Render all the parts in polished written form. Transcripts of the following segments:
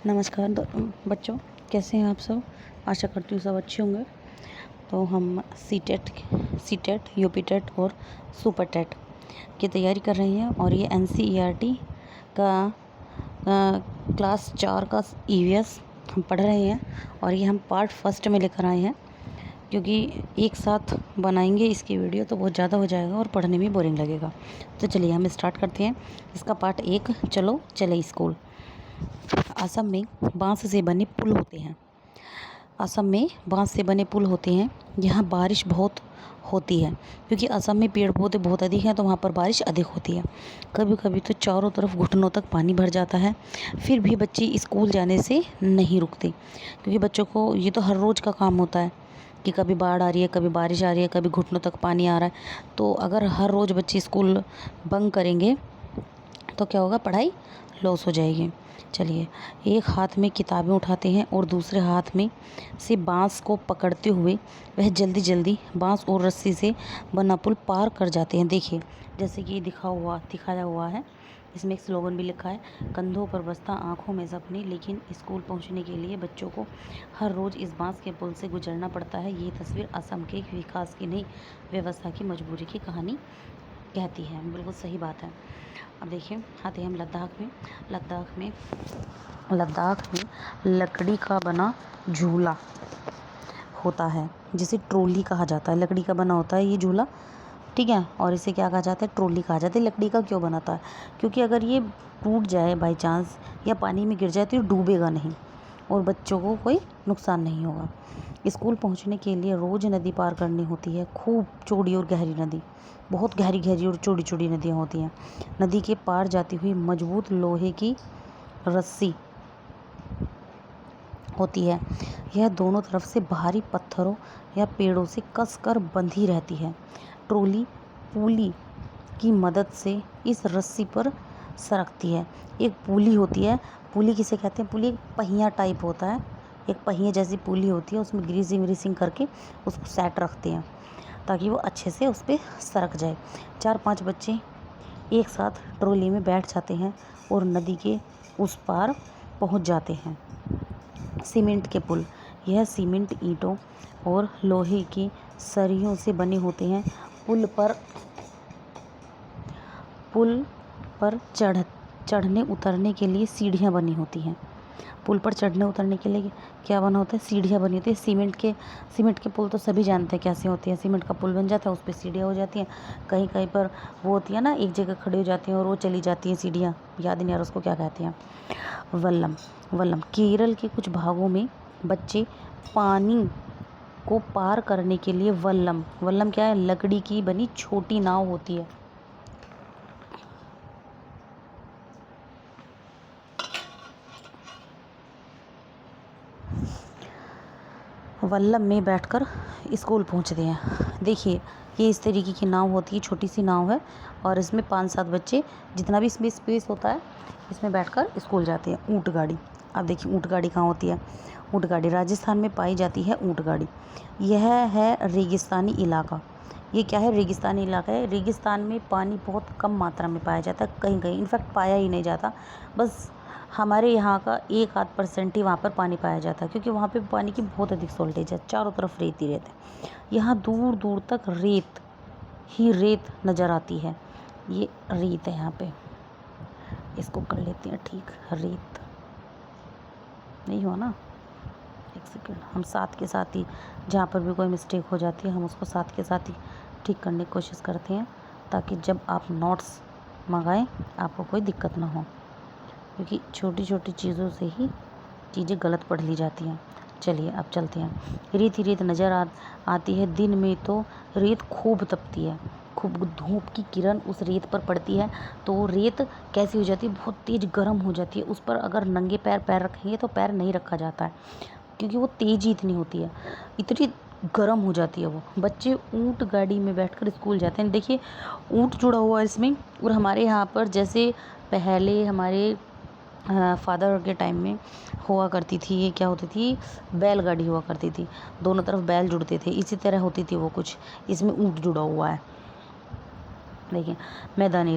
नमस्कार बच्चों, कैसे हैं आप सब। आशा करती हूँ सब अच्छे होंगे। तो हम सी टेट यूपी टेट और सुपर टेट की तैयारी कर रहे हैं और ये एनसीईआरटी का क्लास 4 का ईवीएस हम पढ़ रहे हैं और ये हम पार्ट फर्स्ट में लेकर आए हैं, क्योंकि एक साथ बनाएंगे इसकी वीडियो तो बहुत ज़्यादा हो जाएगा और पढ़ने में बोरिंग लगेगा। तो चलिए हम स्टार्ट करते हैं इसका पार्ट 1। चलो चले स्कूल। असम में बांस से बने पुल होते हैं। असम में बांस से बने पुल होते हैं। यहाँ बारिश बहुत होती है, क्योंकि असम में पेड़ पौधे बहुत अधिक हैं तो वहाँ पर बारिश अधिक होती है। कभी कभी तो चारों तरफ घुटनों तक पानी भर जाता है। फिर भी बच्चे स्कूल जाने से नहीं रुकते, क्योंकि बच्चों को ये तो हर रोज़ का काम होता है कि कभी बाढ़ आ रही है, कभी बारिश आ रही है, कभी घुटनों तक पानी आ रहा है। तो अगर हर रोज़ बच्चे स्कूल बंक करेंगे तो क्या होगा, पढ़ाई लॉस हो जाएगी। चलिए, एक हाथ में किताबें उठाते हैं और दूसरे हाथ में से बांस को पकड़ते हुए वह जल्दी जल्दी बांस और रस्सी से बना पुल पार कर जाते हैं। देखिए, जैसे कि दिखाया हुआ है, इसमें एक स्लोगन भी लिखा है, कंधों पर बस्ता आँखों में सपने। लेकिन स्कूल पहुंचने के लिए बच्चों को हर रोज़ इस बांस के पुल से गुजरना पड़ता है। ये तस्वीर असम के विकास की नहीं, व्यवस्था की मजबूरी की कहानी कहती है। बिल्कुल सही बात है। अब देखिए, आते हैं हम लद्दाख में लकड़ी का बना झूला होता है, जिसे ट्रॉली कहा जाता है। लकड़ी का बना होता है ये झूला, ठीक है, और इसे क्या कहा जाता है, ट्रॉली कहा जाता है। लकड़ी का क्यों बनाता है, क्योंकि अगर ये टूट जाए बाई चांस या पानी में गिर जाए तो ये डूबेगा नहीं और बच्चों को कोई नुकसान नहीं होगा। स्कूल पहुंचने के लिए रोज़ नदी पार करनी होती है, खूब चौड़ी और गहरी नदी, बहुत गहरी गहरी और चौड़ी चौड़ी नदियाँ होती हैं। नदी के पार जाती हुई मजबूत लोहे की रस्सी होती है। यह दोनों तरफ से भारी पत्थरों या पेड़ों से कसकर बंधी रहती है। ट्रॉली पुली की मदद से इस रस्सी पर सरकती है। एक पुली होती है, पुली किसे कहते हैं, पुली एक पहिया टाइप होता है, एक पहिए जैसी पुली होती है, उसमें ग्रीसिंग करके उसको सेट रखते हैं ताकि वो अच्छे से उस पर सरक जाए। 4-5 बच्चे एक साथ ट्रॉली में बैठ जाते हैं और नदी के उस पार पहुंच जाते हैं। सीमेंट के पुल, यह सीमेंट ईंटों और लोहे की सरियों से बने होते हैं। पुल पर चढ़ने उतरने के लिए सीढ़ियाँ बनी होती हैं। पुल पर चढ़ने उतरने के लिए क्या बना होता है, सीढ़ियाँ बनी होती है। सीमेंट के पुल तो सभी जानते हैं कैसे होते हैं। सीमेंट का पुल बन जाता है, उस पर सीढ़ियाँ हो जाती हैं। कहीं कहीं पर वो होती है ना, एक जगह खड़ी हो जाती हैं और वो चली जाती हैं सीढ़ियाँ, याद नहीं आ रहा उसको क्या कहते हैं। वल्लम केरल के कुछ भागों में बच्चे पानी को पार करने के लिए वल्लम क्या है, लकड़ी की बनी छोटी नाव होती है। वल्लम में बैठकर स्कूल पहुंचते हैं। देखिए, ये इस तरीके की नाव होती है, छोटी सी नाव है और इसमें 5-7 बच्चे, जितना भी इसमें स्पेस होता है, इसमें बैठकर स्कूल जाते हैं। ऊँट गाड़ी, अब देखिए ऊँट गाड़ी कहाँ होती है। ऊँट गाड़ी राजस्थान में पाई जाती है। ऊँट गाड़ी, यह है रेगिस्तानी इलाका। ये क्या है, रेगिस्तानी इलाका है। रेगिस्तान में पानी बहुत कम मात्रा में पाया जाता है, कहीं कहीं इनफैक्ट पाया ही नहीं जाता। बस हमारे यहाँ का 1-8% ही वहाँ पर पानी पाया जाता है, क्योंकि वहाँ पे पानी की बहुत अधिक सॉल्टेज है, चारों तरफ रेत ही रेत है। यहाँ दूर दूर तक रेत ही रेत नज़र आती है। ये रेत है यहाँ पे, इसको कर लेते हैं ठीक। रेत नहीं हुआ ना, एक सेकेंड, हम साथ के साथ ही, जहाँ पर भी कोई मिस्टेक हो जाती है हम उसको साथ के साथ ही ठीक करने की कोशिश करते हैं, ताकि जब आप नोट्स मंगाएं आपको कोई दिक्कत ना हो, क्योंकि छोटी छोटी चीज़ों से ही चीज़ें गलत पढ़ ली जाती हैं। चलिए अब चलते हैं। रेत ही रेत नज़र आती है। दिन में तो रेत खूब तपती है, खूब धूप की किरण उस रेत पर पड़ती है तो रेत कैसी हो जाती है, बहुत तेज़ गर्म हो जाती है। उस पर अगर नंगे पैर रखेंगे तो पैर नहीं रखा जाता है, क्योंकि वो तेज़ी इतनी होती है, इतनी गर्म हो जाती है वो। बच्चे ऊँट गाड़ी में बैठकर स्कूल जाते हैं। देखिए, ऊँट जुड़ा हुआ है इसमें। और हमारे यहाँ पर जैसे पहले हमारे फादर के टाइम में हुआ करती थी, ये क्या होती थी, बैलगाड़ी हुआ करती थी, दोनों तरफ बैल जुड़ते थे, इसी तरह होती थी वो कुछ। इसमें ऊँट जुड़ा हुआ है। देखिए, मैदानी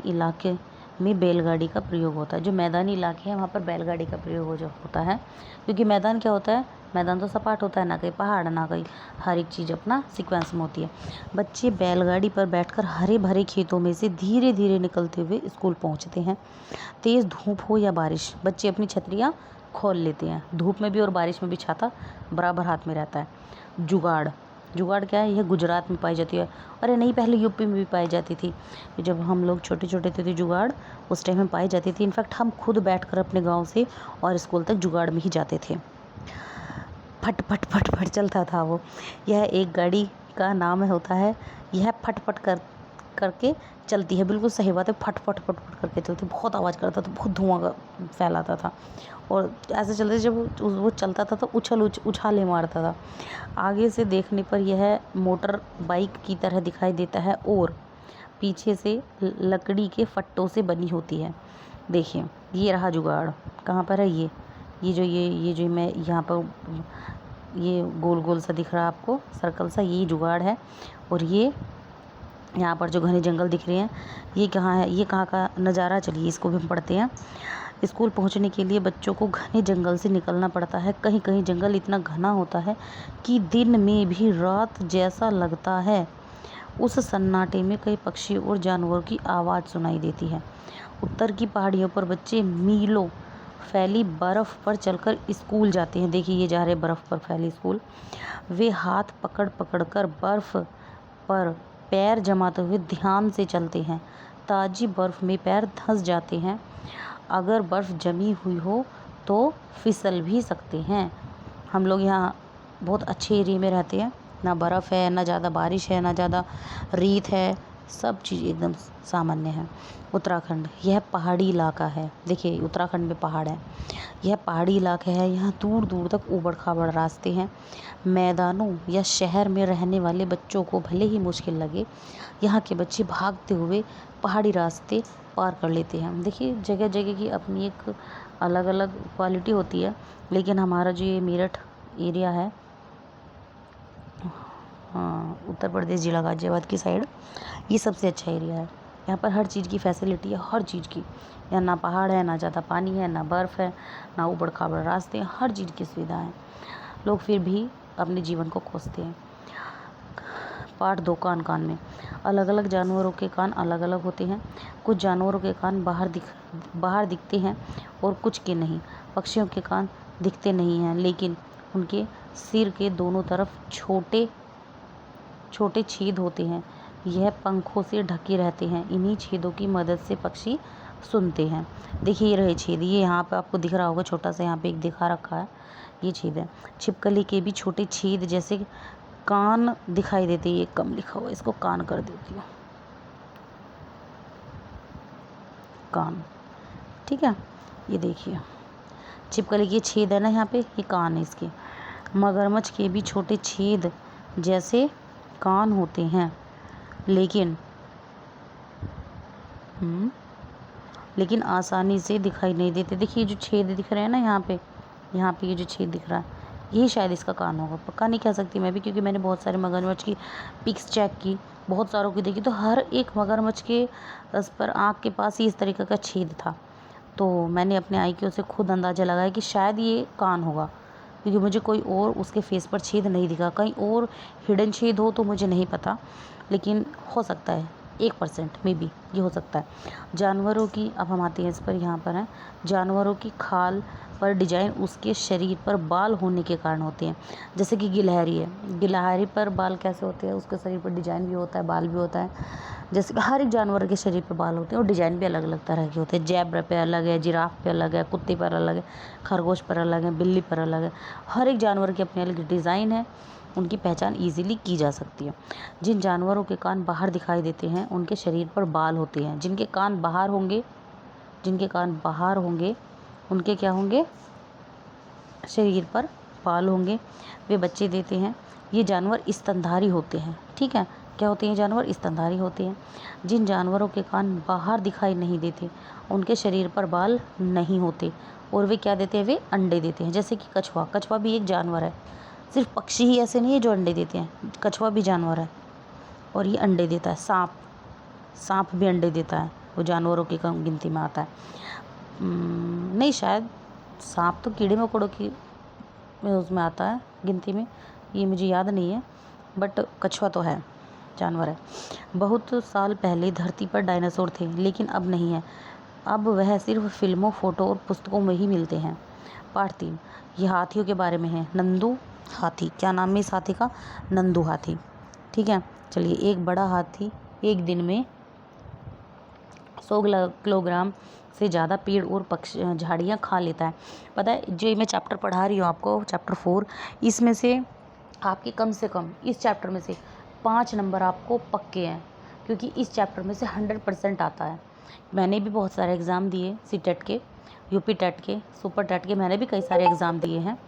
इलाके में बैलगाड़ी का प्रयोग होता है। जो मैदानी इलाके हैं वहाँ पर बैलगाड़ी का प्रयोग होता है, क्योंकि मैदान क्या होता है, मैदान तो सपाट होता है, ना कहीं पहाड़ ना कहीं, हर एक चीज़ अपना सीक्वेंस में होती है। बच्चे बैलगाड़ी पर बैठकर हरे भरे खेतों में से धीरे धीरे निकलते हुए स्कूल पहुँचते हैं। तेज़ धूप हो या बारिश, बच्चे अपनी छतरियाँ खोल लेते हैं। धूप में भी और बारिश में भी छाता बराबर हाथ में रहता है। जुगाड़, जुगाड़ क्या है, यह गुजरात में पाई जाती है। अरे नहीं, पहले यूपी में भी पाई जाती थी। जब हम लोग छोटे छोटे थे तो जुगाड़ उस टाइम में पाई जाती थी। इनफैक्ट हम खुद बैठकर अपने गांव से और स्कूल तक जुगाड़ में ही जाते थे। फट फट फट फट चलता था वो। यह एक गाड़ी का नाम होता है। यह फट फट करके चलती है। बिल्कुल सही बात है, फट फट फट फट करके चलती, बहुत आवाज़ करता था, बहुत धुआं फैलाता था। और ऐसे चलते जब वो चलता था तो उछाले मारता था। आगे से देखने पर यह मोटर बाइक की तरह दिखाई देता है और पीछे से लकड़ी के फट्टों से बनी होती है। देखिए ये रहा जुगाड़। कहाँ पर है ये जो मैं यहाँ पर ये गोल गोल सा दिख रहा है आपको, सर्कल सा, ये जुगाड़ है। और ये यहाँ पर जो घने जंगल दिख रहे हैं, ये कहाँ है, ये कहाँ का नज़ारा, चलिए इसको भी हम पढ़ते हैं। स्कूल पहुँचने के लिए बच्चों को घने जंगल से निकलना पड़ता है। कहीं कहीं जंगल इतना घना होता है कि दिन में भी रात जैसा लगता है। उस सन्नाटे में कई पक्षी और जानवरों की आवाज़ सुनाई देती है। उत्तर की पहाड़ियों पर बच्चे मीलों फैली बर्फ़ पर चलकर स्कूल जाते हैं। देखिए ये जा रहे बर्फ़ पर फैली स्कूल। वे हाथ पकड़ पकड़ कर बर्फ़ पर पैर जमाते हुए ध्यान से चलते हैं। ताज़ी बर्फ़ में पैर धंस जाते हैं। अगर बर्फ़ जमी हुई हो तो फिसल भी सकते हैं। हम लोग यहाँ बहुत अच्छे एरिया में रहते हैं, ना बर्फ़ है, ना ज़्यादा बारिश है, ना ज़्यादा रेत है, सब चीज़ एकदम सामान्य है। उत्तराखंड, यह पहाड़ी इलाका है। देखिए उत्तराखंड में पहाड़ है। यह पहाड़ी इलाका है। यहाँ दूर दूर तक ऊबड़ खाबड़ रास्ते हैं। मैदानों या शहर में रहने वाले बच्चों को भले ही मुश्किल लगे, यहाँ के बच्चे भागते हुए पहाड़ी रास्ते पार कर लेते हैं। देखिए जगह जगह की अपनी एक अलग अलग क्वालिटी होती है, लेकिन हमारा जो ये मेरठ एरिया है, हाँ, उत्तर प्रदेश जिला गाजियाबाद की साइड, ये सबसे अच्छा एरिया है। यहाँ पर हर चीज़ की फैसिलिटी है, हर चीज़ की। यहाँ ना पहाड़ है, ना ज़्यादा पानी है, ना बर्फ़ है, ना ऊबड़ खाबड़ रास्ते हैं, हर चीज़ की सुविधा है। लोग फिर भी अपने जीवन को कोसते हैं। पार्ट 2, कान कान में। अलग अलग जानवरों के कान अलग अलग होते हैं। कुछ जानवरों के कान बाहर दिखते हैं और कुछ के नहीं। पक्षियों के कान दिखते नहीं हैं, लेकिन उनके सिर के दोनों तरफ छोटे छोटे छेद होते हैं। यह पंखों से ढके रहते हैं। इन्हीं छेदों की मदद से पक्षी सुनते हैं। देखिए ये रहे छेद, ये यहाँ पे आपको दिख रहा होगा, छोटा सा यहाँ पे एक दिखा रखा है, ये छेद है। छिपकली के भी छोटे छेद जैसे कान दिखाई देते हैं। ये कम लिखा हुआ है, इसको कान कर देती हूँ, कान, ठीक है। ये देखिए छिपकली के छेद है ना यहाँ पे, ये कान है इसके। मगरमच्छ के भी छोटे छेद जैसे कान होते हैं, लेकिन आसानी से दिखाई नहीं देते। देखिए जो छेद दिख रहे हैं ना यहाँ पे ये जो छेद दिख रहा है, यही शायद इसका कान होगा, पक्का नहीं कह सकती मैं भी, क्योंकि मैंने बहुत सारे मगरमच्छ की पिक्स चेक की, बहुत सारों की देखी, तो हर एक मगरमच्छ के उस पर आँख के पास ही इस तरीके का छेद था। तो मैंने अपने आईक्यू से खुद अंदाज़ा लगाया कि शायद ये कान होगा, क्योंकि मुझे कोई और उसके फेस पर छेद नहीं दिखा। कहीं और हिडन छेद हो तो मुझे नहीं पता, लेकिन हो सकता है 1% में भी ये हो सकता है। जानवरों की, अब हम आते हैं इस पर, यहाँ पर है, जानवरों की खाल पर डिजाइन उसके शरीर पर बाल होने के कारण होते हैं। जैसे कि गिलहरी है, गिलहरी पर बाल कैसे होते हैं, उसके शरीर पर डिजाइन भी होता है, बाल भी होता है। जैसे कि हर एक जानवर के शरीर पर बाल होते हैं और डिजाइन भी अलग अलग तरह के होते हैं। जैब्रा पे अलग है, जिराफ पे अलग है, कुत्ते पर अलग है, खरगोश पर अलग है, बिल्ली पर अलग है। हर एक जानवर की अपनी अलग डिज़ाइन है, उनकी पहचान ईजिली की जा सकती है। जिन जानवरों के कान बाहर दिखाई देते हैं उनके शरीर पर बाल होते हैं। जिनके कान बाहर होंगे उनके क्या होंगे, शरीर पर बाल होंगे। वे बच्चे देते हैं। ये जानवर स्तनधारी होते हैं, ठीक है। क्या होते हैं जानवर, स्तनधारी होते हैं। जिन जानवरों के कान बाहर दिखाई नहीं देते उनके शरीर पर बाल नहीं होते और वे क्या देते हैं, वे अंडे देते हैं। जैसे कि कछुआ भी एक जानवर है। सिर्फ पक्षी ही ऐसे नहीं है जो अंडे देते हैं, कछुआ भी जानवर है और ये अंडे देता है। सांप भी अंडे देता है। वो जानवरों की गिनती में आता है। नहीं, शायद सांप तो कीड़े मकोड़ों की उसमें आता है गिनती में, ये मुझे याद नहीं है, बट कछुआ तो है, जानवर है। बहुत साल पहले धरती पर डायनासोर थे, लेकिन अब नहीं है। अब वह सिर्फ फिल्मों, फोटो और पुस्तकों में ही मिलते हैं। पार्ट 3, ये हाथियों के बारे में है। नंदू हाथी, क्या नाम है इस हाथी का? नंदू हाथी। ठीक है, चलिए। एक बड़ा हाथी एक दिन में 100 किलोग्राम से ज़्यादा पेड़ और झाड़ियाँ खा लेता है। पता है, जो मैं चैप्टर पढ़ा रही हूँ आपको, चैप्टर 4, इसमें से आपके कम से कम इस चैप्टर में से 5 नंबर आपको पक्के हैं, क्योंकि इस चैप्टर में से 100% आता है। मैंने भी बहुत सारे एग्ज़ाम दिए, सीटेट के, यूपी टेट के, सुपर टेट के, मैंने भी कई सारे एग्ज़ाम दिए हैं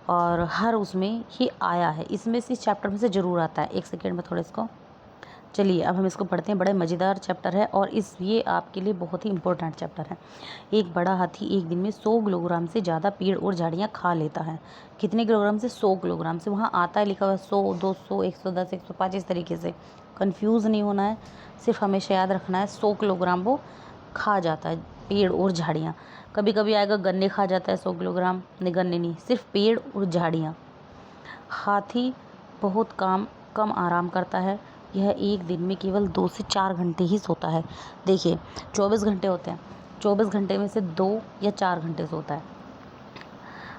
और हर उसमें ये आया है। इसमें से इस चैप्टर में से ज़रूर आता है। एक सेकेंड में थोड़ा इसको, चलिए अब हम इसको पढ़ते हैं। बड़े मज़ेदार चैप्टर है और ये आपके लिए बहुत ही इम्पोर्टेंट चैप्टर है। एक बड़ा हाथी एक दिन में 100 किलोग्राम से ज़्यादा पेड़ और झाड़ियाँ खा लेता है। कितने किलोग्राम से? 100 किलोग्राम से। वहाँ आता है लिखा हुआ 100, 200, 110, 105, इस तरीके से। कंफ्यूज नहीं होना है, सिर्फ हमेशा याद रखना है 100 किलोग्राम वो खा जाता है, पेड़ और झाड़ियाँ। कभी कभी आएगा गन्ने खा जाता है 100 किलोग्राम, नहीं गन्ने नहीं, सिर्फ पेड़ और झाड़ियाँ। हाथी बहुत कम आराम करता है। यह एक दिन में केवल 2 से 4 घंटे ही सोता है। देखिए 24 घंटे होते हैं, 24 घंटे में से 2 या 4 घंटे सोता है।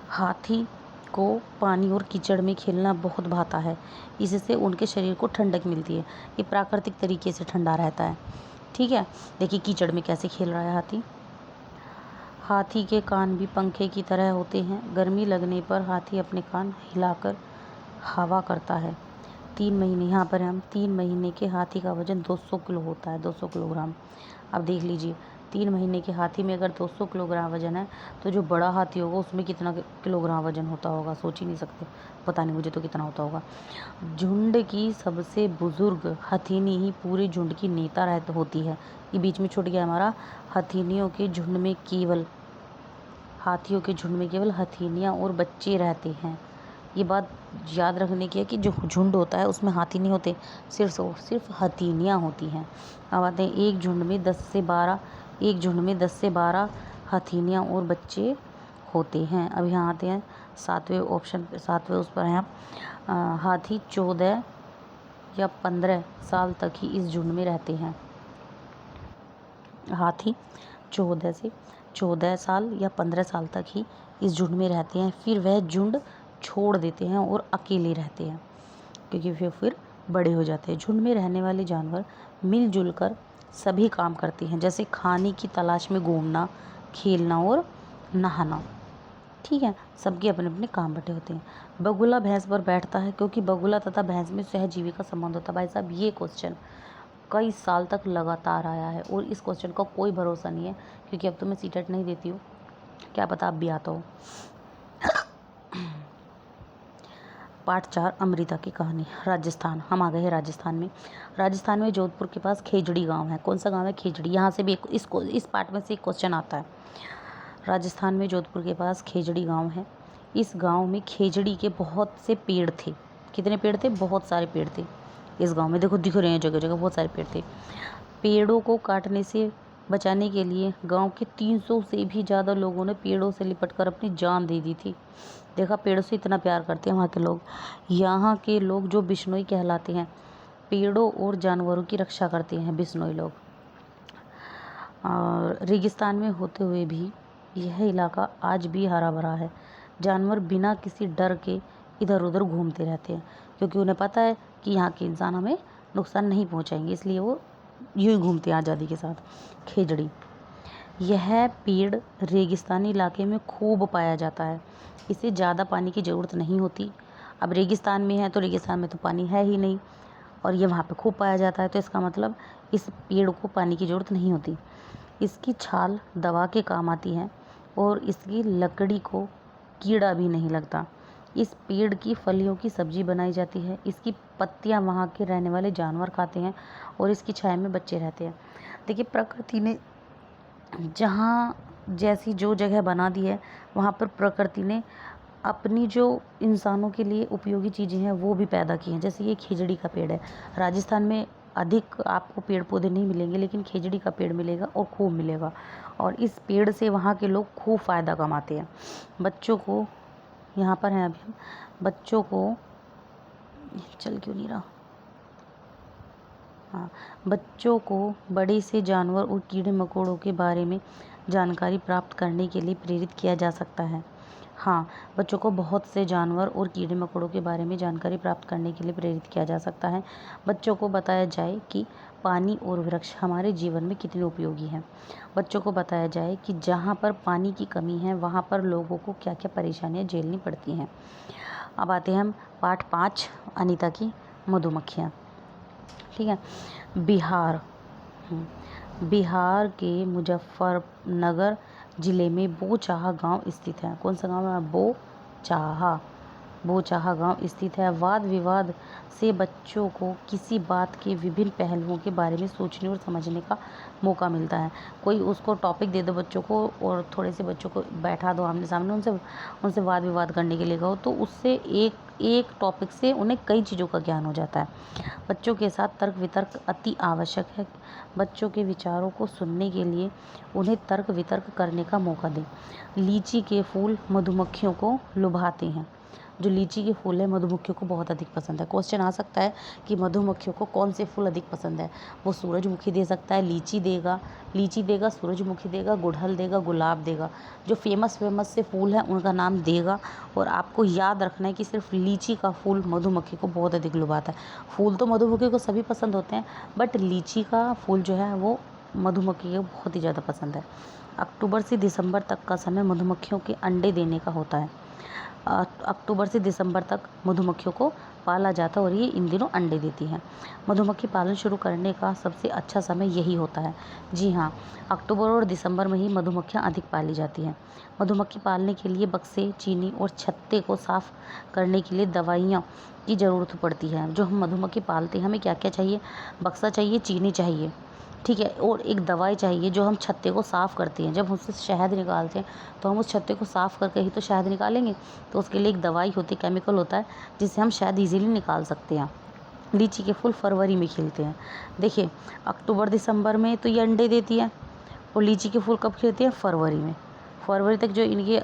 हाथी को पानी और कीचड़ में खेलना बहुत भाता है, इससे उनके शरीर को ठंडक मिलती है। ये प्राकृतिक तरीके से ठंडा रहता है। ठीक है, देखिए कीचड़ में कैसे खेल रहा है हाथी। हाथी के कान भी पंखे की तरह होते हैं। गर्मी लगने पर हाथी अपने कान हिलाकर हवा करता है। 3 महीने, यहाँ पर हम 3 महीने के हाथी का वजन 200 किलो होता है, 200 किलोग्राम। अब देख लीजिए, 3 महीने के हाथी में अगर 200 किलोग्राम वजन है, तो जो बड़ा हाथी होगा उसमें कितना किलोग्राम वजन होता होगा, सोच ही नहीं सकते। पता नहीं मुझे तो कितना होता होगा। झुंड की सबसे बुजुर्ग हथिनी ही पूरे झुंड की नेता होती है। ये बीच में छूट गया हमारा। हाथियों के झुंड में केवल हथिनियाँ और बच्चे रहते हैं। ये बात याद रखने की है कि जो झुंड होता है उसमें हाथी नहीं होते, सिर्फ हथिनियाँ होती हैं। अब आते हैं एक झुंड में 10 से 12 हथिनियाँ और बच्चे होते हैं। अब यहाँ आते हैं 7वें उस पर हैं आप। हाथी 14 या 15 साल तक ही इस झुंड में रहते हैं। हाथी 14 साल या 15 साल तक ही इस झुंड में रहते हैं, फिर वह झुंड छोड़ देते हैं और अकेले रहते हैं, क्योंकि वे फिर बड़े हो जाते हैं। झुंड में रहने वाले जानवर मिलजुल कर सभी काम करते हैं, जैसे खाने की तलाश में घूमना, खेलना और नहाना। ठीक है, सबके अपने अपने काम बटे होते हैं। बगुला भैंस पर बैठता है, क्योंकि बगुला तथा भैंस में सहजीवी का संबंध होता है। भाई साहब, ये क्वेश्चन कई साल तक लगातार आया है और इस क्वेश्चन का कोई भरोसा नहीं है, क्योंकि अब तो मैं सीटेट नहीं देती हूँ, क्या पता अब भी आता हो। पार्ट 4, अमृता की कहानी। राजस्थान, हम आ गए हैं राजस्थान में। राजस्थान में जोधपुर के पास खेजड़ी गांव है। कौन सा गांव है? खेजड़ी। यहाँ से भी इस पार्ट में से एक क्वेश्चन आता है। राजस्थान में जोधपुर के पास खेजड़ी गांव है। इस गांव में खेजड़ी के बहुत से पेड़ थे। कितने पेड़ थे? बहुत सारे पेड़ थे इस गांव में। देखो दिख रहे हैं जगह जगह, बहुत सारे पेड़ थे। पेड़ों को काटने से बचाने के लिए गांव के 300 से भी ज़्यादा लोगों ने पेड़ों से लिपटकर अपनी जान दे दी थी। देखा, पेड़ों से इतना प्यार करते हैं वहाँ के लोग। यहाँ के लोग जो बिश्नोई कहलाते हैं, पेड़ों और जानवरों की रक्षा करते हैं बिश्नोई लोग। और रेगिस्तान में होते हुए भी यह इलाका आज भी हरा भरा है। जानवर बिना किसी डर के इधर उधर घूमते रहते हैं, क्योंकि उन्हें पता है कि यहाँ के इंसान हमें नुकसान नहीं पहुँचाएंगे, इसलिए वो यूँ ही घूमते हैं आज़ादी के साथ। खेजड़ी, यह पेड़ रेगिस्तानी इलाके में खूब पाया जाता है। इसे ज़्यादा पानी की ज़रूरत नहीं होती। अब रेगिस्तान में है तो रेगिस्तान में तो पानी है ही नहीं, और ये वहाँ पे खूब पाया जाता है, तो इसका मतलब इस पेड़ को पानी की ज़रूरत नहीं होती। इसकी छाल दवा के काम आती है और इसकी लकड़ी को कीड़ा भी नहीं लगता। इस पेड़ की फलियों की सब्जी बनाई जाती है। इसकी पत्तियाँ वहाँ के रहने वाले जानवर खाते हैं और इसकी छाया में बच्चे रहते हैं। देखिए, प्रकृति ने जहाँ जैसी जो जगह बना दी है, वहाँ पर प्रकृति ने अपनी जो इंसानों के लिए उपयोगी चीज़ें हैं वो भी पैदा की हैं। जैसे ये खिजड़ी का पेड़ है, राजस्थान में अधिक आपको पेड़ पौधे नहीं मिलेंगे, लेकिन खेजड़ी का पेड़ मिलेगा और खूब मिलेगा। और इस पेड़ से वहाँ के लोग खूब फ़ायदा कमाते हैं। बच्चों को यहाँ पर हैं अभी हम, बच्चों को चल क्यों नहीं रहा, हाँ, बच्चों को बड़े से जानवर और कीड़े मकोड़ों के बारे में जानकारी प्राप्त करने के लिए प्रेरित किया जा सकता है। हाँ, बच्चों को बहुत से जानवर और कीड़े मकोड़ों के बारे में जानकारी प्राप्त करने के लिए प्रेरित किया जा सकता है। बच्चों को बताया जाए कि पानी और वृक्ष हमारे जीवन में कितने उपयोगी हैं। बच्चों को बताया जाए कि जहाँ पर पानी की कमी है वहाँ पर लोगों को क्या क्या परेशानियाँ झेलनी पड़ती हैं। अब आते हैं हम पाठ 5 अनीता की मधुमक्खियाँ। ठीक है, बिहार बिहार के मुजफ्फरनगर ज़िले में बोचाहा गांव स्थित है। कौन सा गांव है? बोचाहा गांव स्थित है। वाद विवाद से बच्चों को किसी बात के विभिन्न पहलुओं के बारे में सोचने और समझने का मौका मिलता है। कोई उसको टॉपिक दे दो बच्चों को और थोड़े से बच्चों को बैठा दो आमने सामने, उनसे वाद विवाद करने के लिए कहो, तो उससे एक टॉपिक से उन्हें कई चीज़ों का ज्ञान हो जाता है। बच्चों के साथ तर्क वितर्क अति आवश्यक है। बच्चों के विचारों को सुनने के लिए उन्हें तर्क वितर्क करने का मौका दें। लीची के फूल मधुमक्खियों को लुभाते हैं। जो लीची के फूल है मधुमक्खियों को बहुत अधिक पसंद है। क्वेश्चन आ सकता है कि मधुमक्खियों को कौन से फूल अधिक पसंद है। वो सूरजमुखी दे सकता है, लीची देगा, सूरजमुखी देगा, गुड़हल देगा, गुलाब देगा। जो फेमस से फूल हैं उनका नाम देगा। और आपको याद रखना है कि सिर्फ लीची का फूल मधुमक्खी को बहुत अधिक लुभाता है। फूल तो मधुमक्खी को सभी पसंद होते हैं, बट लीची का फूल जो है वो मधुमक्खी को बहुत ही ज़्यादा पसंद है। अक्टूबर से दिसंबर तक का समय मधुमक्खियों के अंडे देने का होता है। अक्टूबर से दिसंबर तक मधुमक्खियों को पाला जाता है और ये इन दिनों अंडे देती हैं। मधुमक्खी पालन शुरू करने का सबसे अच्छा समय यही होता है। जी हाँ, अक्टूबर और दिसंबर में ही मधुमक्खियाँ अधिक पाली जाती हैं। मधुमक्खी पालने के लिए बक्से, चीनी और छत्ते को साफ़ करने के लिए दवाइयाँ की ज़रूरत पड़ती है। जो हम मधुमक्खी पालते हैं हमें क्या क्या चाहिए? बक्सा चाहिए, चीनी चाहिए, ठीक है, और एक दवाई चाहिए जो हम छत्ते को साफ़ करते हैं। जब उससे शहद निकालते हैं तो हम उस छत्ते को साफ़ करके ही तो शहद निकालेंगे, तो उसके लिए एक दवाई होती है, केमिकल होता है, जिससे हम शहद इजीली निकाल सकते हैं। लीची के फूल फरवरी में खिलते हैं। देखिए, अक्टूबर दिसंबर में तो ये अंडे देती है और लीची के फूल कब खिलते हैं? फरवरी में। फरवरी तक जो इनके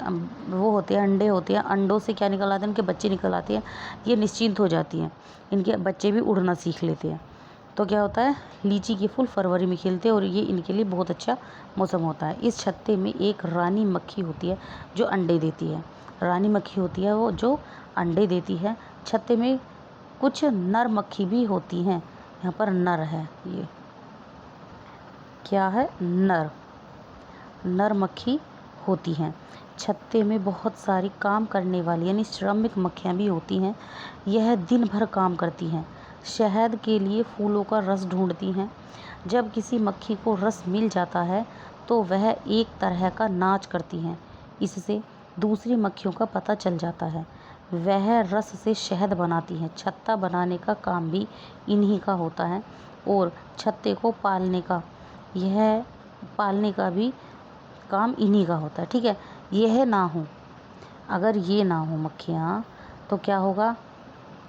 वो होते हैं, अंडे होते हैं, अंडों से क्या निकल आते हैं? उनके बच्चे निकल आते हैं। ये निश्चिंत हो जाती हैं, इनके बच्चे भी उड़ना सीख लेते हैं। तो क्या होता है? लीची के फूल फरवरी में खिलते हैं और ये इनके लिए बहुत अच्छा मौसम होता है। इस छत्ते में एक रानी मक्खी होती है जो अंडे देती है। रानी मक्खी होती है वो जो अंडे देती है। छत्ते में कुछ नर मक्खी भी होती हैं। यहाँ पर नर है, ये क्या है? नर मक्खी होती हैं। छत्ते में बहुत सारी काम करने वाली यानी श्रमिक मक्खियाँ भी होती हैं। यह दिन भर काम करती हैं। शहद के लिए फूलों का रस ढूंढती हैं। जब किसी मक्खी को रस मिल जाता है तो वह एक तरह का नाच करती हैं। इससे दूसरी मक्खियों का पता चल जाता है। वह रस से शहद बनाती हैं। छत्ता बनाने का काम भी इन्हीं का होता है और छत्ते को पालने का भी काम इन्हीं का होता है। ठीक है, यह ना हो, अगर ये ना हो मक्खियाँ तो क्या होगा?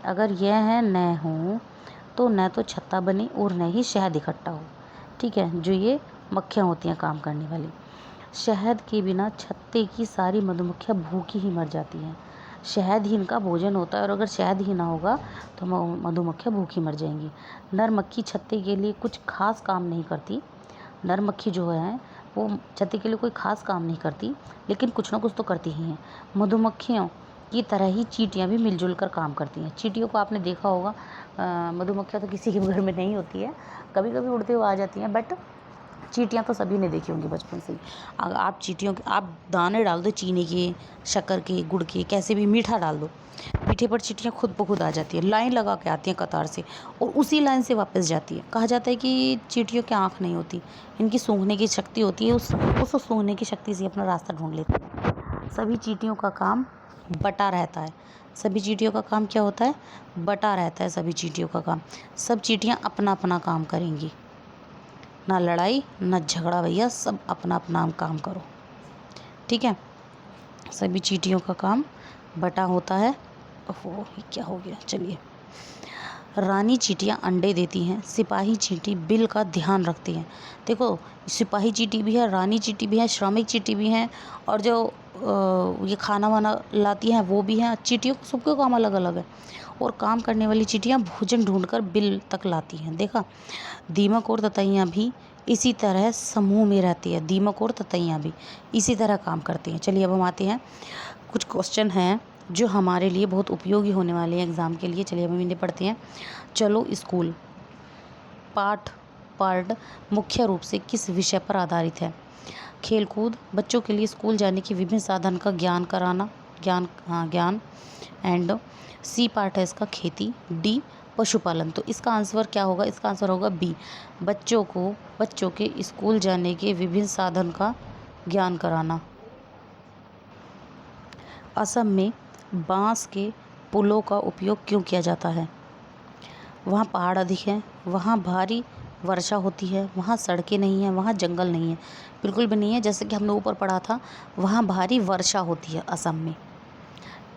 अगर यह न हो तो न तो छत्ता बने और न ही शहद इकट्ठा हो। ठीक है, जो ये मक्खियाँ होती हैं काम करने वाली। शहद के बिना छत्ते की सारी मधुमक्खियाँ भूखी ही मर जाती हैं। शहद ही इनका भोजन होता है और अगर शहद ही ना होगा तो मधुमक्खियाँ भूखी मर जाएंगी। नर मक्खी छत्ते के लिए कुछ खास काम नहीं करती। नर मक्खी जो है वो छत्ते के लिए कोई ख़ास काम नहीं करती, लेकिन कुछ ना कुछ तो करती ही हैं। मधुमक्खियों की तरह ही चींटियाँ भी मिलजुल कर काम करती हैं। चींटियों को आपने देखा होगा, मधुमक्खियाँ तो किसी के घर में नहीं होती है, कभी कभी उड़ते हुए आ जाती हैं, बट चींटियाँ तो सभी ने देखी होंगी बचपन से ही। अगर आप दाने डाल दो चीनी के, शक्कर के, गुड़ के, कैसे भी मीठा डाल दो, मीठे पर चींटियाँ खुद ब खुद आ जाती हैं। लाइन लगा के आती हैं कतार से और उसी लाइन से वापस जाती है। कहा जाता है कि चींटियों की आँख नहीं होती, इनकी सूंघने की शक्ति होती है, उस सूंघने की शक्ति से अपना रास्ता ढूंढ लेती है। सभी चींटियों का काम बटा रहता है। सभी चींटियों का काम क्या होता है? बटा रहता है सभी चींटियों का काम। सब चींटियाँ अपना अपना काम करेंगी, ना लड़ाई ना झगड़ा भैया, सब अपना अपना काम करो। ठीक है, सभी चींटियों का काम बटा होता है। ओहो, ये क्या हो गया? चलिए, रानी चींटियाँ अंडे देती हैं, सिपाही चींटी बिल का ध्यान रखती हैं। देखो, सिपाही चींटी भी है, रानी चींटी भी है, श्रमिक चींटी भी हैं, और जो ये खाना वाना लाती हैं वो भी हैं। चींटियों को सबका काम अलग अलग है। और काम करने वाली चींटियाँ भोजन ढूंढकर बिल तक लाती हैं। देखा, दीमक और ततैयाँ भी इसी तरह समूह में रहती है। दीमक और ततैयाँ भी इसी तरह काम करती हैं। चलिए अब हम आते हैं, कुछ क्वेश्चन हैं जो हमारे लिए बहुत उपयोगी होने वाले हैं एग्ज़ाम के लिए। चलिए हम इन्हें पढ़ते हैं। चलो स्कूल पाठ मुख्य रूप से किस विषय पर आधारित है? खेलकूद, बच्चों के लिए स्कूल जाने के विभिन्न साधन का ज्ञान कराना, ज्ञान। एंड सी पार्ट है इसका खेती। डी पशुपालन। तो इसका आंसर क्या होगा? इसका आंसर होगा बी, बच्चों के स्कूल जाने के विभिन्न साधन का ज्ञान कराना। असम में बांस के पुलों का उपयोग क्यों किया जाता है? वहाँ पहाड़ अधिक हैं, वहाँ भारी वर्षा होती है, वहाँ सड़कें नहीं हैं, वहाँ जंगल नहीं है। बिल्कुल भी नहीं है, जैसे कि हमने ऊपर पढ़ा था, वहाँ भारी वर्षा होती है असम में।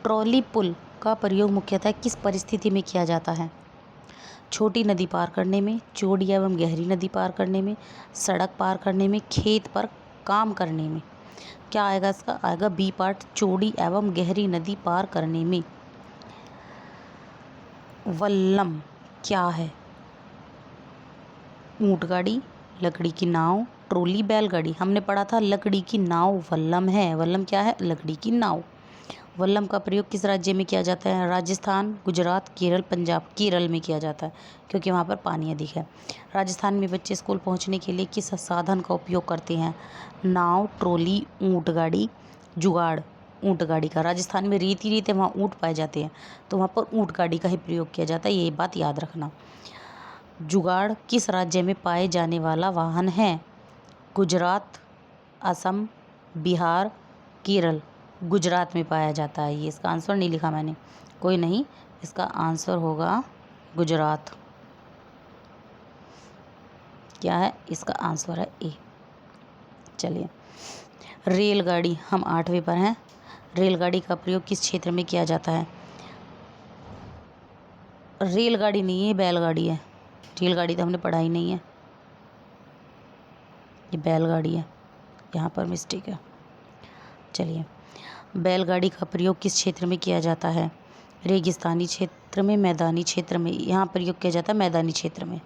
ट्रॉली पुल का प्रयोग मुख्यतः किस परिस्थिति में किया जाता है? छोटी नदी पार करने में, चौड़ी एवं गहरी नदी पार करने में, सड़क पार करने में, खेत पर काम करने में। क्या आएगा इसका? आएगा बी पार्ट, चौड़ी एवं गहरी नदी पार करने में। वल्लम क्या है? ऊंट गाड़ी, लकड़ी की नाव, ट्रोली, बैलगाड़ी। हमने पढ़ा था लकड़ी की नाव वल्लम है। वल्लम क्या है? लकड़ी की नाव। वल्लम का प्रयोग किस राज्य में किया जाता है? राजस्थान, गुजरात, केरल, पंजाब। केरल में किया जाता है क्योंकि वहाँ पर पानी अधिक है। राजस्थान में बच्चे स्कूल पहुँचने के लिए किस साधन का उपयोग करते हैं? नाव, ट्रोली, ऊंट गाड़ी, जुगाड़। ऊंट गाड़ी का, राजस्थान में रेत ही रेत है, वहाँ ऊंट पाए जाते हैं, तो वहाँ पर ऊंट गाड़ी का ही प्रयोग किया जाता है, ये बात याद रखना। जुगाड़ किस राज्य में पाए जाने वाला वाहन है? गुजरात, असम, बिहार, केरल। गुजरात में पाया जाता है ये। इसका आंसर नहीं लिखा मैंने, कोई नहीं, इसका आंसर होगा गुजरात। क्या है? इसका आंसर है ए। चलिए, रेलगाड़ी, हम 8वें पर हैं। रेलगाड़ी का प्रयोग किस क्षेत्र में किया जाता है? रेलगाड़ी नहीं है, बैलगाड़ी है। रेलगाड़ी तो हमने पढ़ा ही नहीं है, ये बैलगाड़ी है, यहाँ पर मिस्टेक है। चलिए, बैलगाड़ी का प्रयोग किस क्षेत्र में किया जाता है? रेगिस्तानी क्षेत्र में, मैदानी क्षेत्र में। यहाँ प्रयोग किया जाता है मैदानी क्षेत्र में।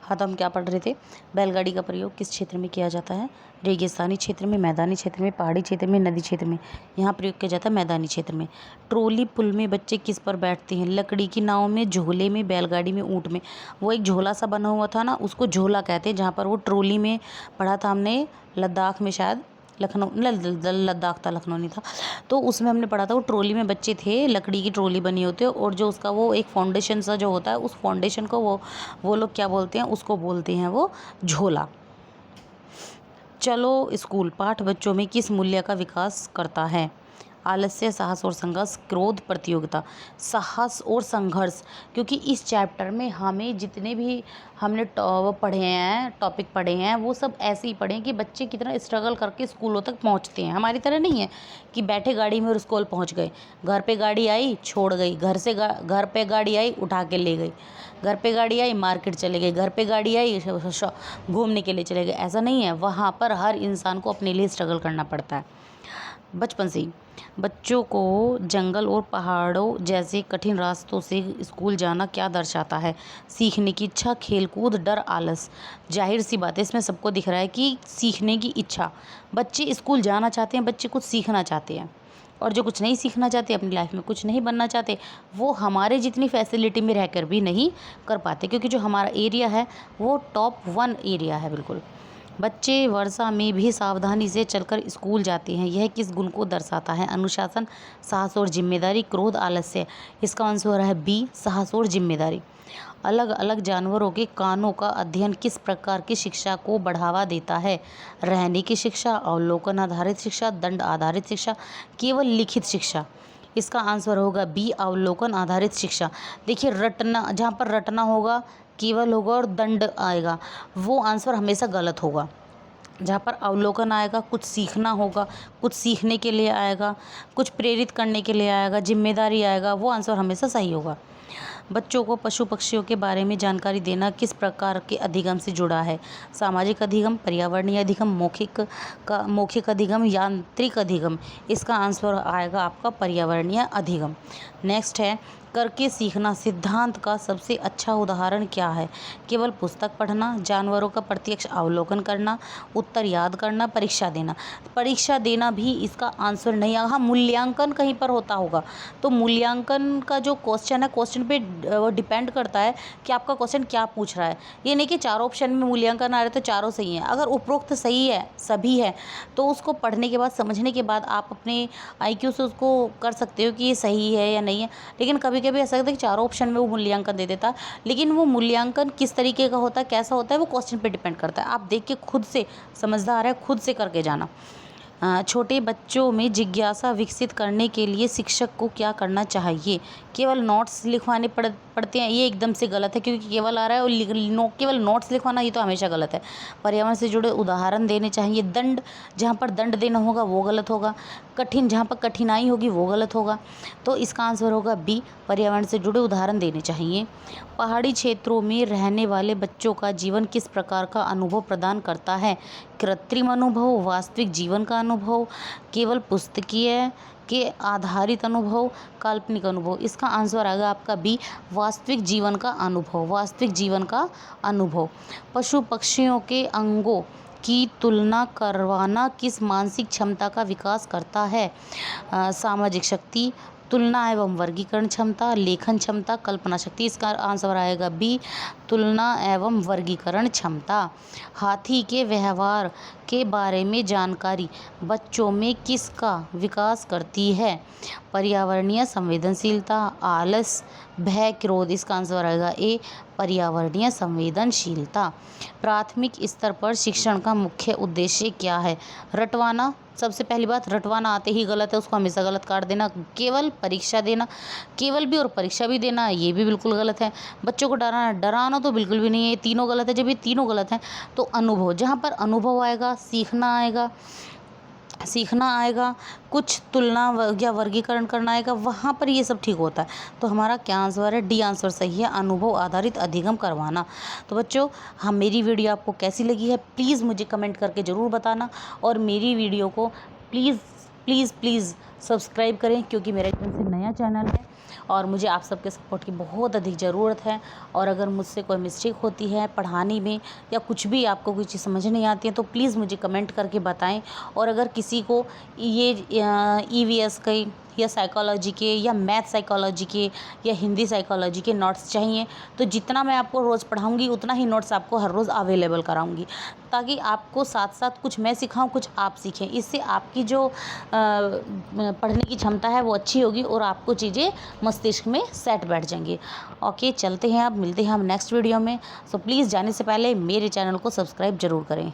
हाँ, तो हम क्या पढ़ रहे थे? बैलगाड़ी का प्रयोग किस क्षेत्र में किया जाता है? रेगिस्तानी क्षेत्र में, मैदानी क्षेत्र में, पहाड़ी क्षेत्र में, नदी क्षेत्र में। यहाँ प्रयोग किया जाता है मैदानी क्षेत्र में। ट्रोली पुल में बच्चे किस पर बैठते हैं? लकड़ी की नाव में, झोले में, बैलगाड़ी में, ऊँट में। वो एक झोला सा बना हुआ था ना, उसको झोला कहते हैं, जहाँ पर वो ट्रोली में पढ़ा था हमने, लद्दाख में शायद, लखनऊ, लद्दाख था, लखनऊ नहीं था। तो उसमें हमने पढ़ा था वो ट्रोली में बच्चे थे, लकड़ी की ट्रोली बनी होती है, और जो उसका वो एक फाउंडेशन सा जो होता है, उस फाउंडेशन को वो लोग क्या बोलते हैं? उसको बोलते हैं वो झोला। चलो स्कूल पाठ बच्चों में किस मूल्य का विकास करता है? आलस्य, साहस और संघर्ष, क्रोध, प्रतियोगिता। साहस और संघर्ष, क्योंकि इस चैप्टर में हमें जितने भी हमने पढ़े हैं, टॉपिक पढ़े हैं, वो सब ऐसे ही पढ़े हैं कि बच्चे कितना स्ट्रगल करके स्कूलों तक पहुंचते हैं। हमारी तरह नहीं है कि बैठे गाड़ी में और स्कूल पहुंच गए, घर पे गाड़ी आई छोड़ गई, घर पे गाड़ी आई उठा के ले गई, घर पे गाड़ी आई मार्केट चले गए, घर पे गाड़ी आई घूमने के लिए चले गए। ऐसा नहीं है, वहाँ पर हर इंसान को अपने लिए स्ट्रगल करना पड़ता है बचपन से ही। बच्चों को जंगल और पहाड़ों जैसे कठिन रास्तों से स्कूल जाना क्या दर्शाता है? सीखने की इच्छा, खेलकूद, डर, आलस। जाहिर सी बात है, इसमें सबको दिख रहा है कि सीखने की इच्छा। बच्चे स्कूल जाना चाहते हैं, बच्चे कुछ सीखना चाहते हैं, और जो कुछ नहीं सीखना चाहते, अपनी लाइफ में कुछ नहीं बनना चाहते, वो हमारे जितनी फैसिलिटी में रहकर भी नहीं कर पाते, क्योंकि जो हमारा एरिया है वो टॉप 1 एरिया है बिल्कुल। बच्चे वर्षा में भी सावधानी से चलकर स्कूल जाते हैं, यह किस गुण को दर्शाता है? अनुशासन, साहस और जिम्मेदारी, क्रोध, आलस्य। इसका आंसर है बी, साहस और जिम्मेदारी। अलग अलग जानवरों के कानों का अध्ययन किस प्रकार की शिक्षा को बढ़ावा देता है? रहने की शिक्षा, अवलोकन आधारित शिक्षा, दंड आधारित शिक्षा, केवल लिखित शिक्षा। इसका आंसर होगा बी, अवलोकन आधारित शिक्षा। देखिए, रटना, जहाँ पर रटना होगा केवल होगा और दंड आएगा, वो आंसर हमेशा गलत होगा। जहाँ पर अवलोकन आएगा, कुछ सीखना होगा, कुछ सीखने के लिए आएगा, कुछ प्रेरित करने के लिए आएगा, जिम्मेदारी आएगा, वो आंसर हमेशा सही होगा। बच्चों को पशु पक्षियों के बारे में जानकारी देना किस प्रकार के अधिगम से जुड़ा है? सामाजिक अधिगम, पर्यावरणीय अधिगम, मौखिक अधिगम, यांत्रिक अधिगम। इसका आंसर आएगा आपका पर्यावरणीय अधिगम। नेक्स्ट है, करके सीखना सिद्धांत का सबसे अच्छा उदाहरण क्या है? केवल पुस्तक पढ़ना, जानवरों का प्रत्यक्ष अवलोकन करना, उत्तर याद करना, परीक्षा देना। परीक्षा देना भी इसका आंसर नहीं है। हाँ, मूल्यांकन कहीं पर होता होगा, तो मूल्यांकन का जो क्वेश्चन है, क्वेश्चन पे वो डिपेंड करता है कि आपका क्वेश्चन क्या पूछ रहा है। ये नहीं कि चारों ऑप्शन में मूल्यांकन आ रहे तो चारों सही हैं। अगर उपरोक्त सही है, सभी है, तो उसको पढ़ने के बाद, समझने के बाद आप अपने IQ से उसको कर सकते हो कि ये सही है या नहीं है। लेकिन कभी कभी ऐसा होता है कि चारों ऑप्शन में वो मूल्यांकन दे देता है, लेकिन वो मूल्यांकन किस तरीके का होता है, कैसा होता है, वो क्वेश्चन पे डिपेंड करता है। आप देख के खुद से समझदार है, खुद से करके जाना। छोटे बच्चों में जिज्ञासा विकसित करने के लिए शिक्षक को क्या करना चाहिए? केवल नोट्स लिखवाने पड़ते हैं, ये एकदम से गलत है, क्योंकि केवल आ रहा है और केवल नोट्स लिखवाना, ये तो हमेशा गलत है। पर्यावरण से जुड़े उदाहरण देने चाहिए। दंड, जहाँ पर दंड देना होगा वो गलत होगा। कठिन, जहाँ पर कठिनाई होगी वो गलत होगा। तो इसका आंसर होगा बी, पर्यावरण से जुड़े उदाहरण देने चाहिए। पहाड़ी क्षेत्रों में रहने वाले बच्चों का जीवन किस प्रकार का अनुभव प्रदान करता है? कृत्रिम अनुभव, वास्तविक जीवन का अनुभव, केवल पुस्तकीय के आधारित अनुभव, काल्पनिक अनुभव। इसका आंसर आएगा आपका बी, वास्तविक जीवन का अनुभव। वास्तविक जीवन का अनुभव। पशु पक्षियों के अंगों की तुलना करवाना किस मानसिक क्षमता का विकास करता है? सामाजिक शक्ति, तुलना एवं वर्गीकरण क्षमता, लेखन क्षमता, कल्पना शक्ति। इसका आंसर आएगा बी, तुलना एवं वर्गीकरण क्षमता। हाथी के व्यवहार के बारे में जानकारी बच्चों में किसका विकास करती है? पर्यावरणीय संवेदनशीलता, आलस, भय, क्रोध। इसका आंसर आएगा ए, पर्यावरणीय संवेदनशीलता। प्राथमिक स्तर पर शिक्षण का मुख्य उद्देश्य क्या है? रटवाना। सबसे पहली बात, रटवाना आते ही गलत है, उसको हमेशा गलत काट देना। केवल परीक्षा देना, केवल भी और परीक्षा भी देना, ये भी बिल्कुल गलत है। बच्चों को डराना, डराना तो बिल्कुल भी नहीं है, ये तीनों गलत है। जब ये तीनों गलत हैं तो अनुभव, जहाँ पर अनुभव आएगा, सीखना आएगा, कुछ तुलना या वर्गीकरण करना आएगा, वहाँ पर ये सब ठीक होता है। तो हमारा क्या आंसर है? डी आंसर सही है, अनुभव आधारित अधिगम करवाना। तो बच्चों, हम मेरी वीडियो आपको कैसी लगी है प्लीज़ मुझे कमेंट करके ज़रूर बताना, और मेरी वीडियो को प्लीज़ प्लीज़ प्लीज़ सब्सक्राइब करें, क्योंकि मेरा एकदम से नया चैनल है और मुझे आप सबके सपोर्ट की बहुत अधिक ज़रूरत है। और अगर मुझसे कोई मिस्टेक होती है पढ़ाने में या कुछ भी आपको कोई चीज़ समझ नहीं आती है तो प्लीज़ मुझे कमेंट करके बताएं। और अगर किसी को ये EVS के या साइकोलॉजी के या मैथ साइकोलॉजी के या हिंदी साइकोलॉजी के नोट्स चाहिए तो जितना मैं आपको रोज़ पढ़ाऊँगी उतना ही नोट्स आपको हर रोज़ अवेलेबल कराऊँगी, ताकि आपको साथ साथ कुछ मैं सिखाऊँ, कुछ आप सीखें। इससे आपकी जो पढ़ने की क्षमता है वो अच्छी होगी और आपको चीज़ें मस्तिष्क में सेट बैठ जाएंगी। ओके, चलते हैं, अब मिलते हैं हम नेक्स्ट वीडियो में। सो प्लीज़ जाने से पहले मेरे चैनल को सब्सक्राइब ज़रूर करें।